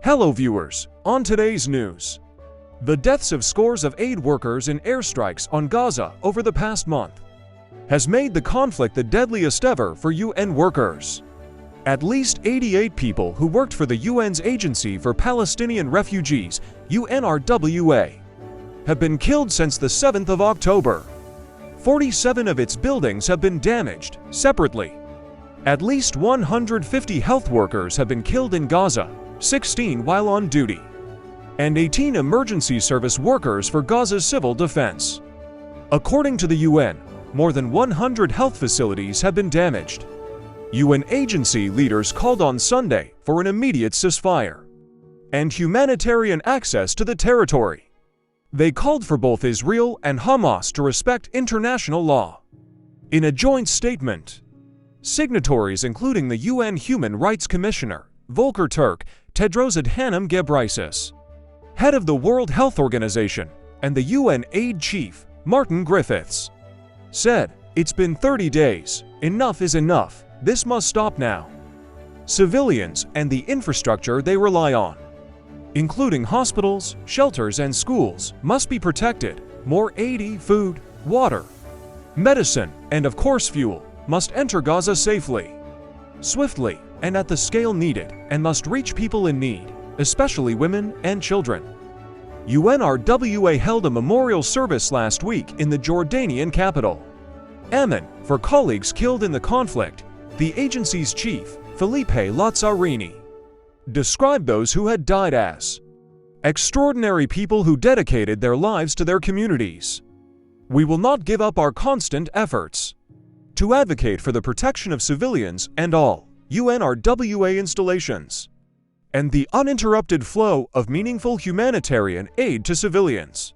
Hello viewers, on today's news. The deaths of scores of aid workers in airstrikes on Gaza over the past month has made the conflict the deadliest ever for UN workers. At least 88 people who worked for the UN's Agency for Palestinian Refugees, UNRWA, have been killed since the 7th of October. 47 of its buildings have been damaged, separately. At least 150 health workers have been killed in Gaza, 16 while on duty, and 18 emergency service workers for Gaza's civil defense. According to the UN, more than 100 health facilities have been damaged. UN agency leaders called on Sunday for an immediate ceasefire and humanitarian access to the territory. They called for both Israel and Hamas to respect international law. In a joint statement, signatories including the UN Human Rights Commissioner, Volker Turk, Tedros Adhanom Ghebreyesus, head of the World Health Organization, and the UN aid chief, Martin Griffiths, said, "It's been 30 days. Enough is enough. This must stop now. Civilians and the infrastructure they rely on, including hospitals, shelters, and schools, must be protected. More aid, food, water, medicine, and of course fuel, must enter Gaza safely, swiftly, and at the scale needed, and must reach people in need, especially women and children." UNRWA held a memorial service last week in the Jordanian capital, Amman, for colleagues killed in the conflict. The agency's chief, Felipe Lazzarini, described those who had died as extraordinary people who dedicated their lives to their communities. "We will not give up our constant efforts to advocate for the protection of civilians and all UNRWA installations, and the uninterrupted flow of meaningful humanitarian aid to civilians."